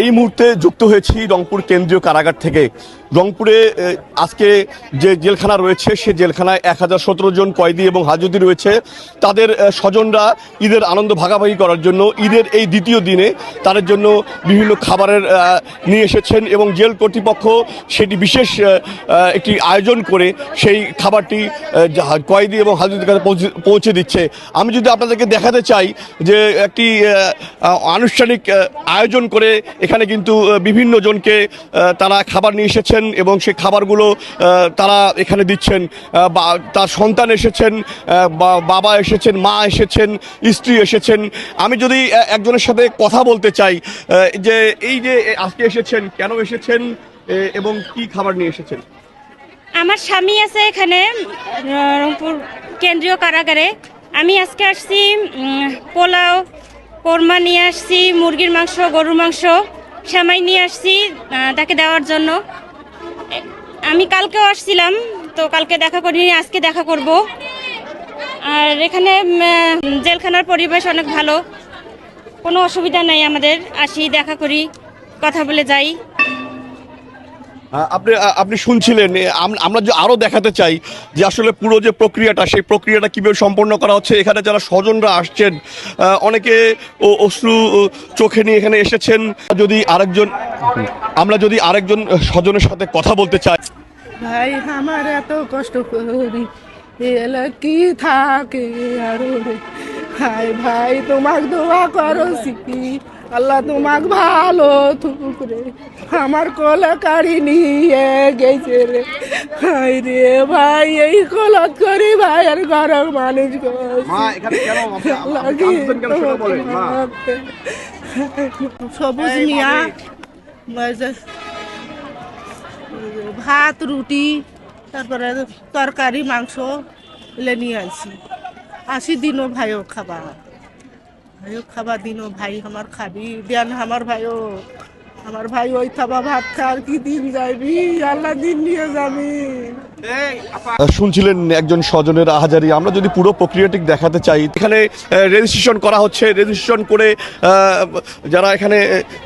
এই মুহূর্তে যুক্ত হয়েছি রংপুর কেন্দ্রীয় কারাগার থেকে। রংপুরে আজকে যে জেলখানা রয়েছে সে জেলখানায় 1017 জন কয়েদি এবং হাজতি রয়েছে। তাদের স্বজনরা ঈদের আনন্দ ভাগাভাগি করার জন্য ঈদের এই দ্বিতীয় দিনে তাদের জন্য বিভিন্ন খাবারের নিয়ে এসেছেন এবং জেল কর্তৃপক্ষ সেটি বিশেষ একটি আয়োজন করে সেই খাবারটি কয়েদি এবং হাজতির কাছে পৌঁছে দিচ্ছে। আমি যদি আপনাদেরকে দেখাতে চাই যে একটি আনুষ্ঠানিক আয়োজন করে এখানে কিন্তু বিভিন্ন জনকে তারা খাবার নিয়ে এসেছেন এবং সেই খাবারগুলো তারা এখানে দিচ্ছেন। তার সন্তান এসেছেন, বাবা এসেছেন, মা এসেছেন, স্ত্রী এসেছেন। আমি যদি একজনের সাথে কথা বলতে চাই যে এই যে আজকে এসেছেন, কেন এসেছেন এবং কি খাবার নিয়ে এসেছেন? আমার স্বামী আছে এখানে রংপুর কেন্দ্রীয় কারাগারে। আমি আজকে আসছি পোলাও, কোরমা নিয়ে আসছি, মুরগির মাংস, গরুর মাংস, সেমাই নিয়ে আসছি তাকে দেওয়ার জন্য। আমি কালকেও আসছিলাম, তো কালকে দেখা করিনি, আজকে দেখা করব। আর এখানে জেলখানার পরিবেশ অনেক ভালো, কোনো অসুবিধা নাই আমাদের। আসি, দেখা করি, কথা বলে যাই। আপনি শুনছিলেন, আমরা যে আরও দেখাতে চাই যে আসলে পুরো যে প্রক্রিয়াটা সেই প্রক্রিয়াটা কীভাবে সম্পন্ন করা হচ্ছে। এখানে যারা স্বজনরা আসছেন অনেকে অশ্রু চোখে নিয়ে এখানে এসেছেন। আমরা যদি আরেকজন স্বজনের সাথে কথা বলতে চাই। ভাই আমার এত কষ্ট করি এলা কি থাকে আর হাই ভাই তোমাক দোয়া করছি আল্লাহ তোমাক ভালো থুকরে আমার কলা কাড়ি নিয়ে গেছে রে। হাই রে ভাই এই কলত করি ভাই আর ঘরের মানুষ সবুজ মিয়া ভাত রুটি তারপরে তরকারি মাংস এলে নিয়ে আসি দিনও ভাইও খাবা দিনও ভাই আমার খাবি দেন আমার ভাই ওই খাবা ভাত খার কি দিন যাবি আল্লাহ দিন নিয়ে যাবি। শুনছিলেন একজন স্বজনের আহাজারি। আমরা যদি পুরো প্রক্রিয়াটি দেখাতে চাই, এখানে রেজিস্ট্রেশন করা হচ্ছে। রেজিস্ট্রেশন করে যারা এখানে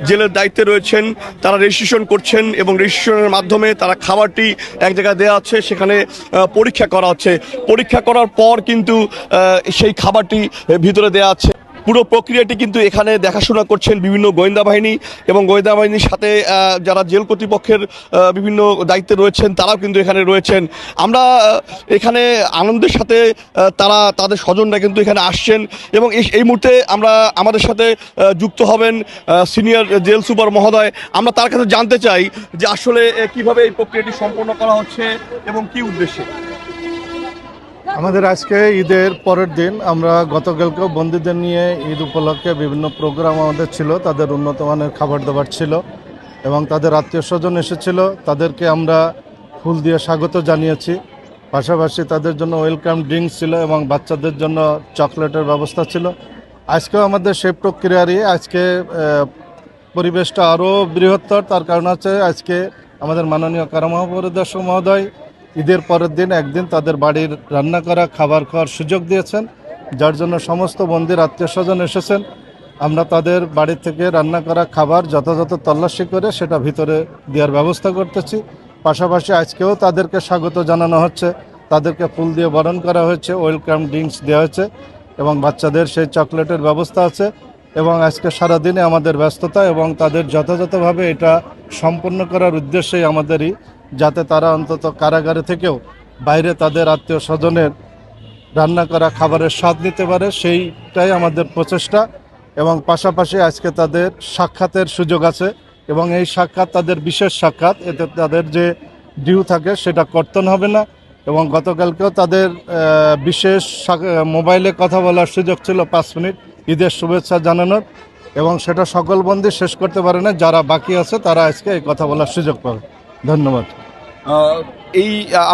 জেলের দায়িত্বে রয়েছেন তারা রেজিস্ট্রেশন করছেন এবং রেজিস্ট্রেশনের মাধ্যমে তারা খাবারটি এক জায়গায় দেওয়া হচ্ছে, সেখানে পরীক্ষা করা হচ্ছে। পরীক্ষা করার পর কিন্তু সেই খাবারটি ভিতরে দেওয়া হচ্ছে। পুরো প্রক্রিয়াটি কিন্তু এখানে দেখাশোনা করছেন বিভিন্ন গোয়েন্দা বাহিনী এবং গোয়েন্দা বাহিনীর সাথে যারা জেল কর্তৃপক্ষের বিভিন্ন দায়িত্বে রয়েছেন তারাও কিন্তু এখানে রয়েছেন। আমরা এখানে আনন্দের সাথে তাদের স্বজনরা কিন্তু এখানে আসছেন এবং এই মুহূর্তে আমাদের সাথে যুক্ত হবেন সিনিয়র জেল সুপার মহোদয়। আমরা তার কাছে জানতে চাই যে আসলে কিভাবে এই প্রক্রিয়াটি সম্পন্ন করা হচ্ছে এবং কি উদ্দেশ্যে। আমাদের আজকে ঈদের পরের দিন আমরা গতকালকেও বন্দীদের নিয়ে ঈদ উপলক্ষে বিভিন্ন প্রোগ্রাম আমাদের ছিল। তাদের উন্নত মানের খাবার দাবার ছিল এবং তাদের আত্মীয় স্বজন এসেছিল, তাদেরকে আমরা ফুল দিয়ে স্বাগত জানিয়েছি। পাশাপাশি তাদের জন্য ওয়েলকাম ড্রিঙ্কস ছিল এবং বাচ্চাদের জন্য চকলেটের ব্যবস্থা ছিল। আজকেও আমাদের সেই প্রক্রিয়ারই আজকে পরিবেশটা আরও বৃহত্তর। তার কারণ হচ্ছে আজকে আমাদের মাননীয় কারা মহাপরিদর্শক মহোদয় ঈদের পরের দিন একদিন তাদের বাড়ির রান্না করা খাবার খাওয়ার সুযোগ দিয়েছেন, যার জন্য সমস্ত বন্দির আত্মীয় স্বজন এসেছেন। আমরা তাদের বাড়ি থেকে রান্না করা খাবার যথাযথ তল্লাশি করে সেটা ভিতরে দেওয়ার ব্যবস্থা করতেছি। পাশাপাশি আজকেও তাদেরকে স্বাগত জানানো হচ্ছে, তাদেরকে ফুল দিয়ে বরণ করা হয়েছে, ওয়েলকাম ড্রিঙ্কস দেওয়া হয়েছে এবং বাচ্চাদের সেই চকলেটের ব্যবস্থা আছে। এবং আজকে সারাদিনে আমাদের ব্যস্ততা এবং তাদের যথাযথভাবে এটা সম্পন্ন করার উদ্দেশ্যেই আমাদেরই, যাতে তারা অন্তত কারাগারে থেকেও বাইরে তাদের আত্মীয় স্বজনের রান্না করা খাবারের স্বাদ নিতে পারে, সেইটাই আমাদের প্রচেষ্টা। এবং পাশাপাশি আজকে তাদের সাক্ষাতের সুযোগ আছে এবং এই সাক্ষাৎ তাদের বিশেষ সাক্ষাৎ, এতে তাদের যে ডিউ থাকে সেটা কর্তন হবে না। এবং গতকালকেও তাদের বিশেষ মোবাইলে কথা বলার সুযোগ ছিল 5 মিনিট ঈদের শুভেচ্ছা জানানোর, এবং সেটা সকল বন্দী শেষ করতে পারে না। যারা বাকি আছে তারা আজকে এই কথা বলার সুযোগ পাবে। ধন্যবাদ।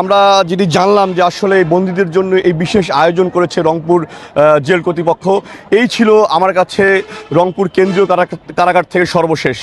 আমরা যেটি জানলাম যে আসলে বন্দীদের জন্য এই বিশেষ আয়োজন করেছে রংপুর জেল কর্তৃপক্ষ। এই ছিল আমার কাছে রংপুর কেন্দ্রীয় কারাগার থেকে সর্বশেষ।